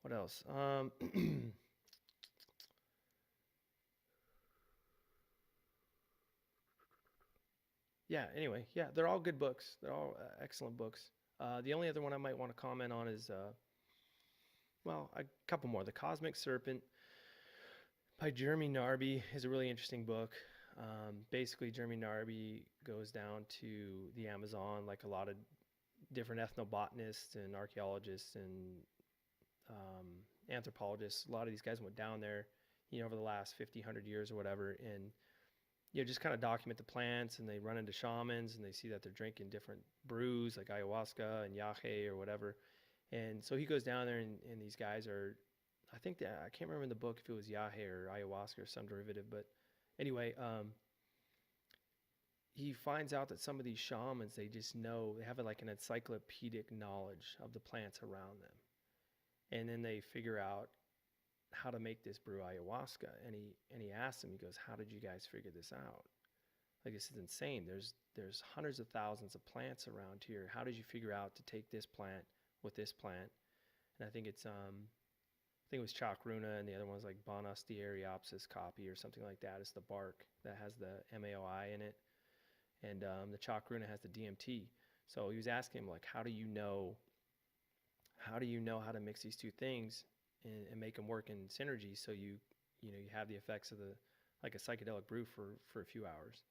What else? Yeah, anyway, yeah, they're all good books. They're all excellent books. The only other one I might want to comment on is, well, a couple more. The Cosmic Serpent by Jeremy Narby is a really interesting book. Basically, Jeremy Narby goes down to the Amazon, like a lot of different ethnobotanists and archaeologists and um, anthropologists. A lot of these guys went down there, over the last 50, 100 years or whatever, and just kind of document the plants, and they run into shamans and they see that they're drinking different brews like ayahuasca and yahe or whatever. And so he goes down there, and these guys are, I think that, I can't remember in the book if it was yahe or ayahuasca or some derivative, but anyway, he finds out that some of these shamans, they just know, they have like an encyclopedic knowledge of the plants around them. And then they figure out how to make this brew ayahuasca. And he asks them, he goes, "How did you guys figure this out? Like, this is insane. There's hundreds of thousands of plants around here. How did you figure out to take this plant with this plant?" And I think it was Chacruna, and the other one's like Bonastieriopsis copy or something like that. It's the bark that has the MAOI in it, and the Chacruna has the DMT. So he was asking him, like, how do you know how to mix these two things and make them work in synergy, so you have the effects of the, like a psychedelic brew for a few hours.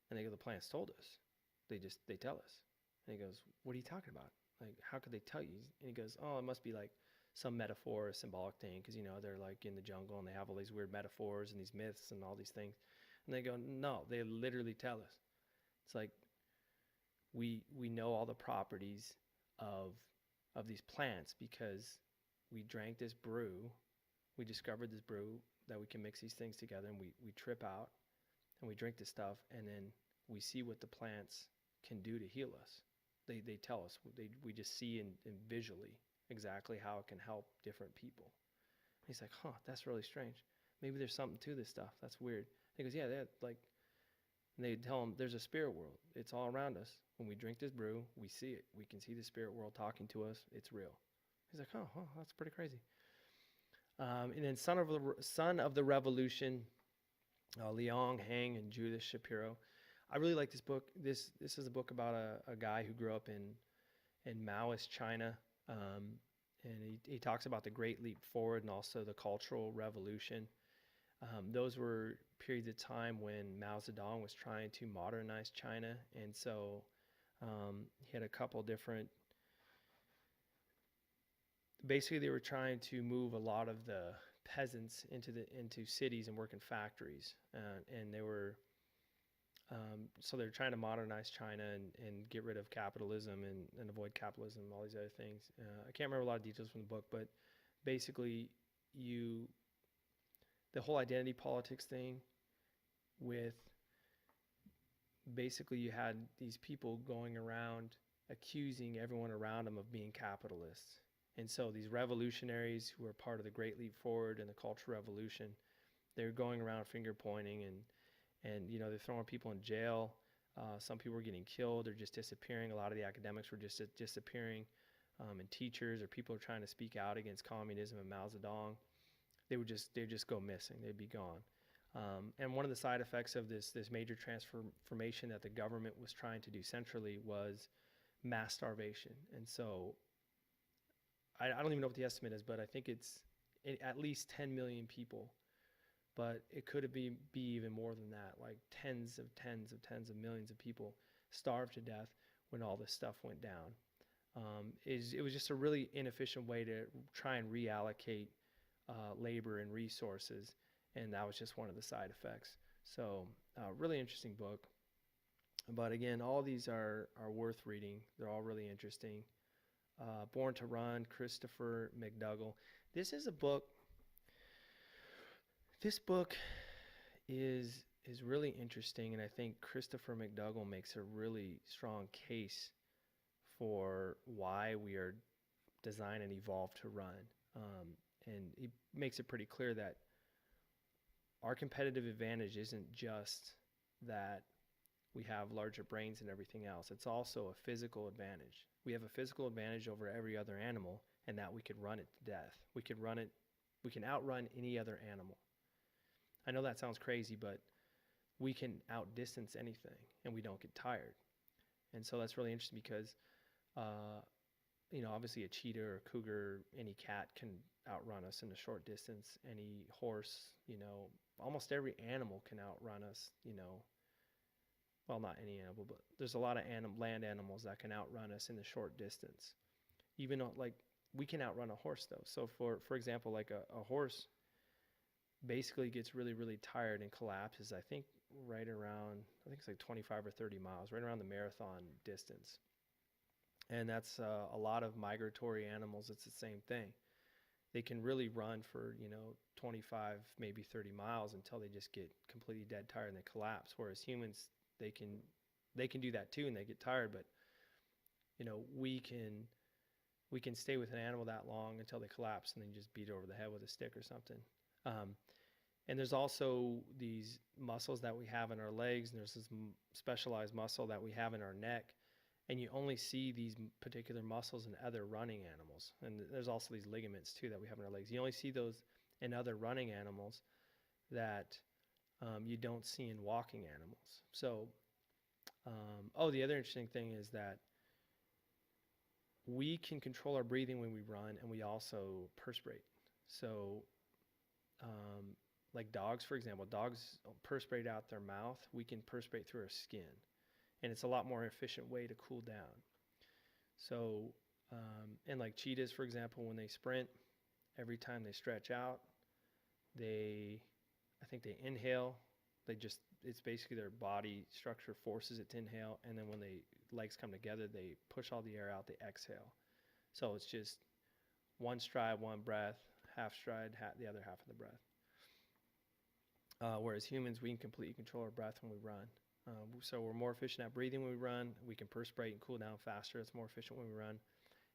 And they go, "The plants told us. They tell us." And he goes, "What are you talking about? Like, how could they tell you?" And he goes, "Oh, it must be like some metaphor or symbolic thing, because they're like in the jungle and they have all these weird metaphors and these myths and all these things." And they go, "No, they literally tell us. It's like we know all the properties of these plants because we drank this brew, we discovered this brew that we can mix these things together, and we trip out and we drink this stuff, and then we see what the plants can do to heal us. They tell us. We just see and visually exactly how it can help different people." And he's like, "Huh, that's really strange. Maybe there's something to this stuff. That's weird." And he goes, "Yeah, that like," and they tell him, "There's a spirit world. It's all around us. When we drink this brew, we see it. We can see the spirit world talking to us. It's real." He's like, "Oh, that's pretty crazy." And then Son of the Revolution, Liang Heng and Judith Shapiro. I really like this book. This is a book about a guy who grew up in Maoist China, and he talks about the Great Leap Forward and also the Cultural Revolution. Those were periods of time when Mao Zedong was trying to modernize China, and so he had a couple different. Basically, they were trying to move a lot of the peasants into cities and work in factories, and they were so they're trying to modernize China and get rid of capitalism and avoid capitalism and all these other things. I can't remember a lot of details from the book, but basically, you the whole identity politics thing with basically you had these people going around accusing everyone around them of being capitalists. And so these revolutionaries who are part of the Great Leap Forward and the Cultural Revolution, they're going around finger pointing and they're throwing people in jail. Some people were getting killed or just disappearing. A lot of the academics were just disappearing, and teachers or people are trying to speak out against communism and Mao Zedong. They'd just go missing. They'd be gone. And one of the side effects of this major transformation that the government was trying to do centrally was mass starvation. And so I don't even know what the estimate is, but I think it's at least 10 million people, but it could be even more than that, like tens of millions of people starved to death when all this stuff went down. It was just a really inefficient way to try and reallocate labor and resources, and that was just one of the side effects. So, really interesting book. But again, all these are worth reading. They're all really interesting. Born to Run, Christopher McDougall. This is a book. This book is really interesting, and I think Christopher McDougall makes a really strong case for why we are designed and evolved to run. And he makes it pretty clear that our competitive advantage isn't just that we have larger brains and everything else. It's also a physical advantage. We have a physical advantage over every other animal, and that we could run it to death. We can outrun any other animal. I know that sounds crazy, but we can outdistance anything and we don't get tired. And so that's really interesting because, obviously a cheetah or a cougar, any cat can outrun us in a short distance. Any horse, almost every animal can outrun us, well, not any animal, but there's a lot of land animals that can outrun us in the short distance. Even like we can outrun a horse though. So for example, like a horse basically gets really, really tired and collapses, I think it's like 25 or 30 miles, right around the marathon distance. And that's a lot of migratory animals. It's the same thing. They can really run for, 25, maybe 30 miles until they just get completely dead tired and they collapse. Whereas humans, they can do that too and they get tired, but we can stay with an animal that long until they collapse and then just beat it over the head with a stick or something. And there's also these muscles that we have in our legs, and there's this specialized muscle that we have in our neck. And you only see these particular muscles in other running animals. And there's also these ligaments too that we have in our legs. You only see those in other running animals that you don't see in walking animals. So, the other interesting thing is that we can control our breathing when we run, and we also perspirate. So, like dogs, for example, dogs perspirate out their mouth. We can perspirate through our skin. And it's a lot more efficient way to cool down. So, and like cheetahs, for example, when they sprint, every time they stretch out, I think they inhale. It's basically their body structure forces it to inhale. And then when legs come together, they push all the air out, they exhale. So it's just one stride, one breath, half stride, the other half of the breath. Whereas humans, we can completely control our breath when we run. So we're more efficient at breathing when we run. We can perspirate and cool down faster. It's more efficient when we run.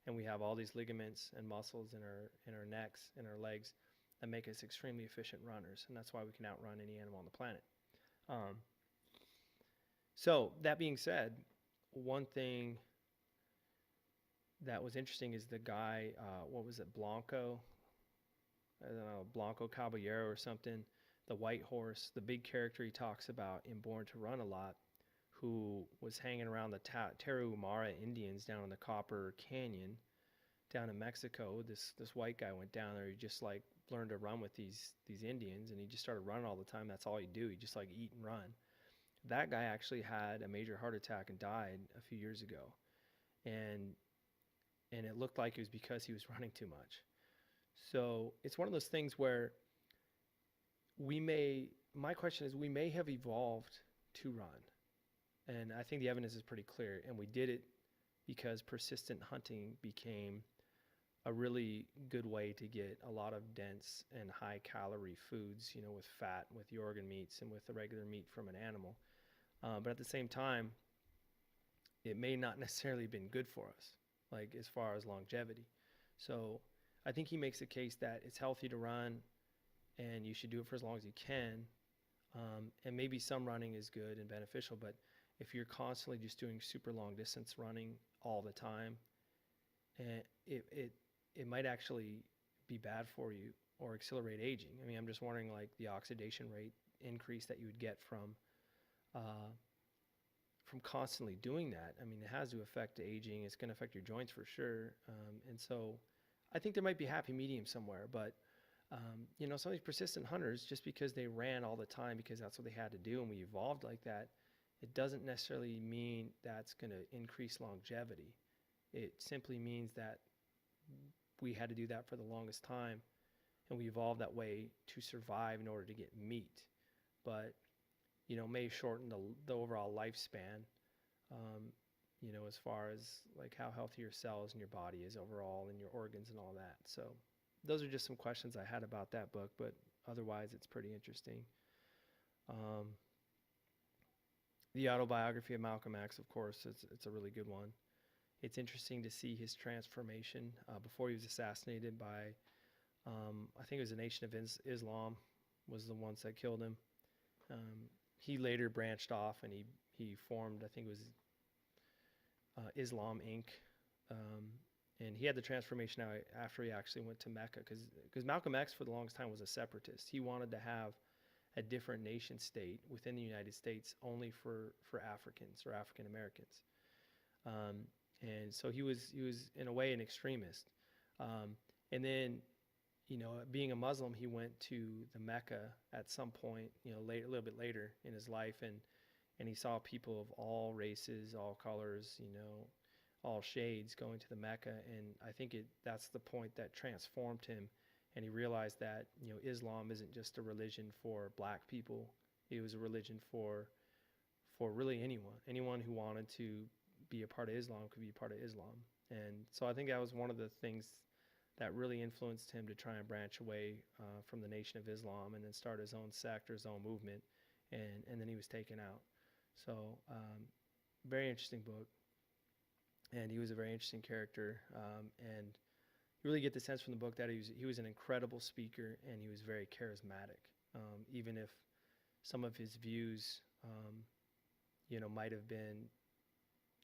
And we have all these ligaments and muscles in our necks and our legs that make us extremely efficient runners. And that's why we can outrun any animal on the planet. So that being said, one thing that was interesting is the guy, what was it, Blanco? I don't know, Blanco Caballero or something. The white horse, the big character he talks about in Born to Run a lot, who was hanging around the Tarahumara Indians down in the Copper Canyon down in Mexico. This white guy went down there. He just like learned to run with these Indians, and he just started running all the time. That's all he'd do. He'd just like eat and run. That guy actually had a major heart attack and died a few years ago. And it looked like it was because he was running too much. So it's one of those things where my question is, we may have evolved to run. And I think the evidence is pretty clear. And we did it because persistent hunting became a really good way to get a lot of dense and high calorie foods, with fat, with the organ meats, and with the regular meat from an animal. But at the same time, it may not necessarily have been good for us, like as far as longevity. So I think he makes a case that it's healthy to run, and you should do it for as long as you can. And maybe some running is good and beneficial, but if you're constantly just doing super long distance running all the time, it might actually be bad for you or accelerate aging. I mean, I'm just wondering, like, the oxidation rate increase that you would get from constantly doing that. I mean, it has to affect aging. It's going to affect your joints for sure. And so I think there might be a happy medium somewhere, but some of these persistent hunters, just because they ran all the time because that's what they had to do and we evolved like that, it doesn't necessarily mean that's going to increase longevity. It simply means that we had to do that for the longest time, and we evolved that way to survive in order to get meat. But, may shorten the overall lifespan, as far as like how healthy your cells and your body is overall and your organs and all that. So those are just some questions I had about that book, but otherwise it's pretty interesting. The autobiography of Malcolm X, of course, it's a really good one. It's interesting to see his transformation before he was assassinated by, I think it was the Nation of Islam was the ones that killed him. He later branched off and he formed, I think it was Islam Inc. And he had the transformation after he actually went to Mecca, because Malcolm X for the longest time was a separatist. He wanted to have a different nation state within the United States only for Africans or African Americans. And so he was in a way an extremist. And then, being a Muslim, he went to the Mecca at some point, a little bit later in his life, and he saw people of all races, all colors, all shades going to the Mecca. And I think that's the point that transformed him. And he realized that, Islam isn't just a religion for black people. It was a religion for really anyone who wanted to be a part of Islam could be a part of Islam. And so I think that was one of the things that really influenced him to try and branch away from the Nation of Islam and then start his own sect or his own movement. And then he was taken out. So very interesting book. And he was a very interesting character. And you really get the sense from the book that he was an incredible speaker, and he was very charismatic. Even if some of his views, might have been,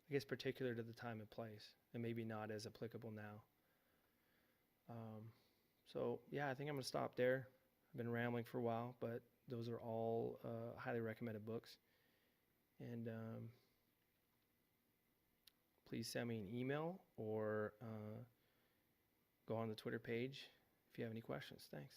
I guess, particular to the time and place, and maybe not as applicable now. So yeah, I think I'm gonna stop there. I've been rambling for a while, but those are all highly recommended books. And please send me an email or go on the Twitter page if you have any questions. Thanks.